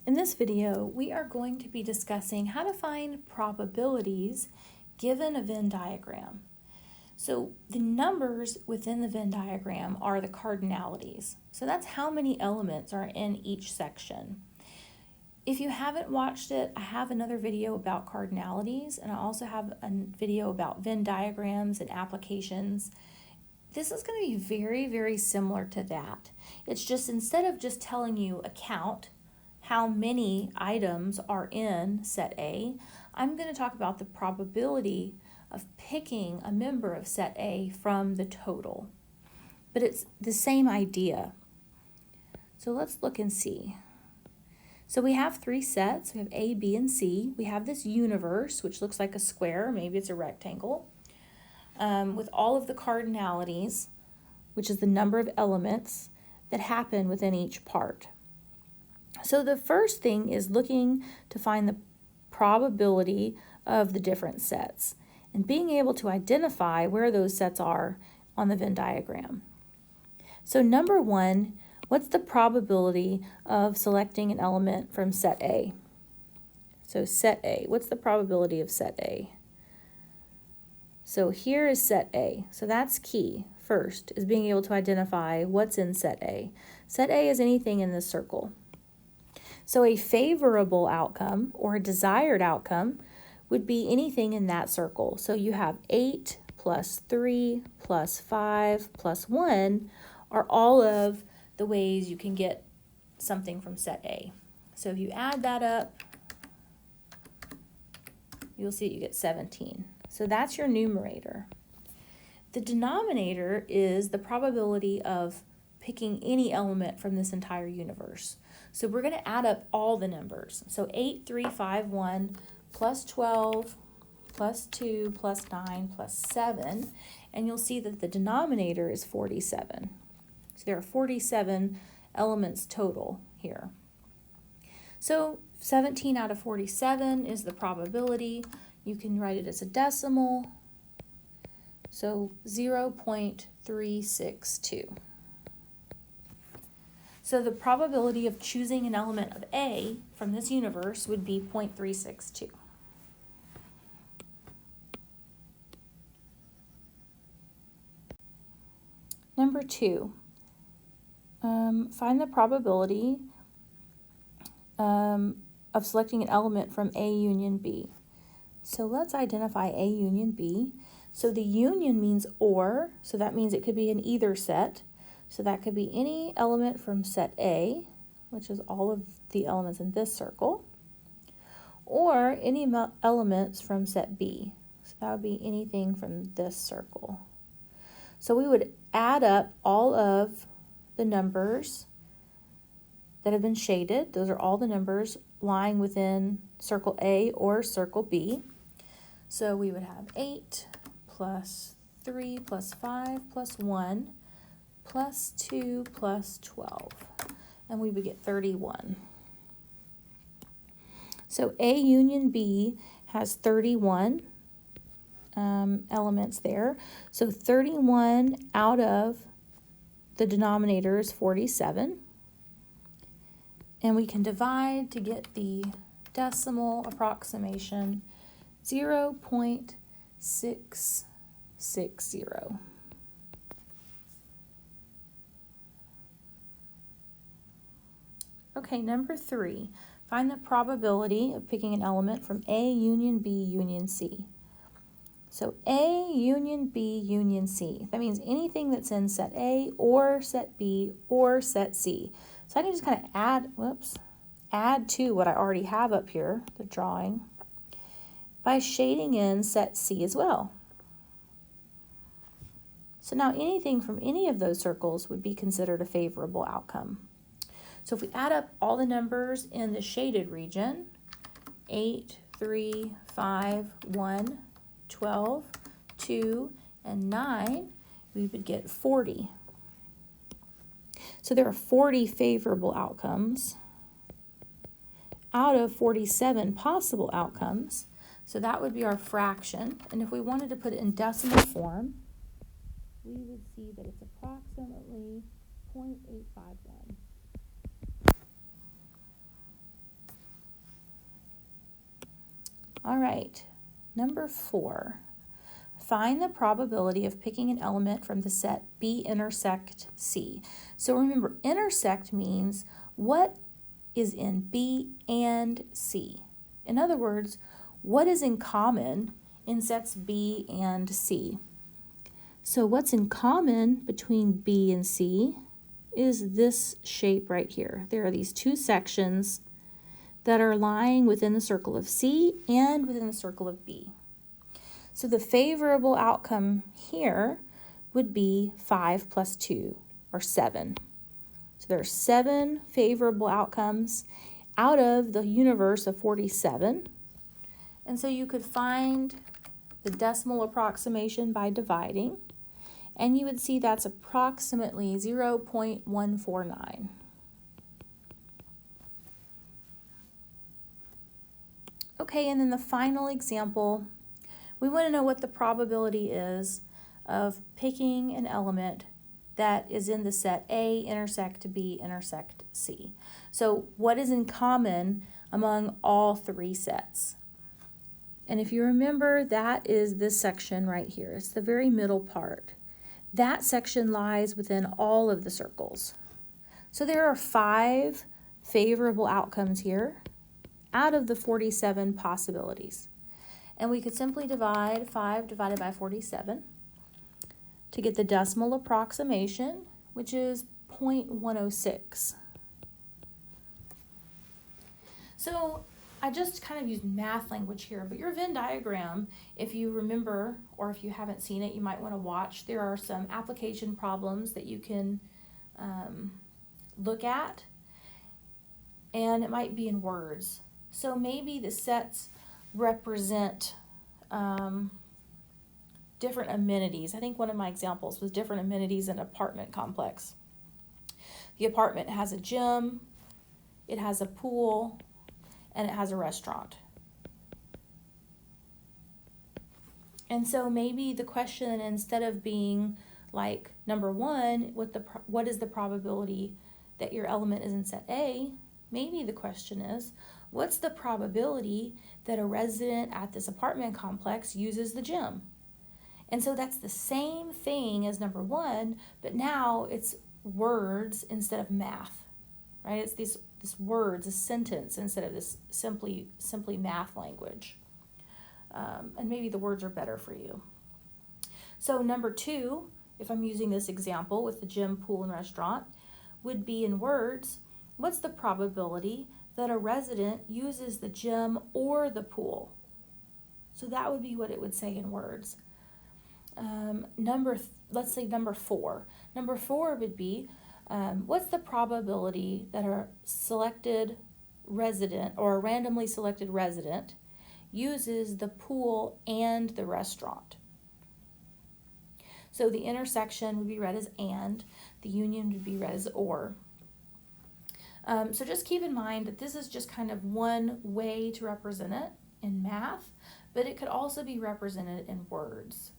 In this video, we are going to be discussing how to find probabilities given a Venn diagram. So the numbers within the Venn diagram are the cardinalities. So that's how many elements are in each section. If you haven't watched it, I have another video about cardinalities, and I also have a video about Venn diagrams and applications. This is going to be very, very similar to that. It's just instead of just telling you a count, how many items are in set A, I'm going to talk about the probability of picking a member of set A from the total. But it's the same idea. So let's look and see. So we have three sets. We have A, B, and C. We have this universe, which looks like a square, maybe it's a rectangle, with all of the cardinalities, which is the number of elements that happen within each part. So the first thing is looking to find the probability of the different sets and being able to identify where those sets are on the Venn diagram. So number one, what's the probability of selecting an element from set A? So set A, what's the probability of set A? So here is set A. So that's key. First is being able to identify what's in set A. Set A is anything in this circle. So a favorable outcome or a desired outcome would be anything in that circle. So you have 8 plus 3 plus 5 plus 1 are all of the ways you can get something from set A. So if you add that up, you'll see you get 17. So that's your numerator. The denominator is the probability of picking any element from this entire universe. So we're going to add up all the numbers. So 8, 3, 5, 1, plus 12, plus 2, plus 9, plus 7. And you'll see that the denominator is 47. So there are 47 elements total here. So 17 out of 47 is the probability. You can write it as a decimal. So 0.362. So the probability of choosing an element of A from this universe would be 0.362. Number two, find the probability of selecting an element from A union B. So let's identify A union B. So the union means or, so that means it could be in either set. So that could be any element from set A, which is all of the elements in this circle, or any elements from set B. So that would be anything from this circle. So we would add up all of the numbers that have been shaded. Those are all the numbers lying within circle A or circle B. So we would have 8 plus 3 plus 5 plus 1 plus 2 plus 12, and we would get 31. So A union B has 31 elements there. So 31 out of the denominator is 47. And we can divide to get the decimal approximation 0.660. Okay, number three, find the probability of picking an element from A union B union C. So A union B union C, that means anything that's in set A or set B or set C. So I can just kind of add to what I already have up here, the drawing, by shading in set C as well. So now anything from any of those circles would be considered a favorable outcome. So if we add up all the numbers in the shaded region, 8, 3, 5, 1, 12, 2, and 9, we would get 40. So there are 40 favorable outcomes out of 47 possible outcomes. So that would be our fraction. And if we wanted to put it in decimal form, we would see that it's approximately 0.851. right, number 4. Find the probability of picking an element from the set B intersect C. So remember, intersect means what is in B and C. In other words, what is in common in sets B and C? So what's in common between B and C is this shape right here. There are these two sections that are lying within the circle of C and within the circle of B. So the favorable outcome here would be 5 plus 2, or 7. So there are 7 favorable outcomes out of the universe of 47. And so you could find the decimal approximation by dividing, and you would see that's approximately 0.149. Okay, and then the final example, we want to know what the probability is of picking an element that is in the set A intersect B intersect C. So what is in common among all 3 sets? And if you remember, that is this section right here. It's the very middle part. That section lies within all of the circles. So there are 5 favorable outcomes here out of the 47 possibilities. And we could simply divide 5 divided by 47 to get the decimal approximation, which is 0.106. So I just kind of used math language here, but your Venn diagram, if you remember, or if you haven't seen it, you might want to watch. There are some application problems that you can look at, and it might be in words. So maybe the sets represent different amenities. I think one of my examples was different amenities in an apartment complex. The apartment has a gym, it has a pool, and it has a restaurant. And so maybe the question, instead of being like number 1, what is the probability that your element is in set A, maybe the question is, what's the probability that a resident at this apartment complex uses the gym? And so that's the same thing as number 1, but now it's words instead of math, right? It's this words, a sentence, instead of this simply math language. And maybe the words are better for you. So number 2, if I'm using this example with the gym, pool, and restaurant, would be in words, what's the probability that a resident uses the gym or the pool? So that would be what it would say in words. Let's say number 4. Number 4 would be, what's the probability that a selected resident or a randomly selected resident uses the pool and the restaurant? So the intersection would be read as and, the union would be read as or. So just keep in mind that this is just kind of one way to represent it in math, but it could also be represented in words.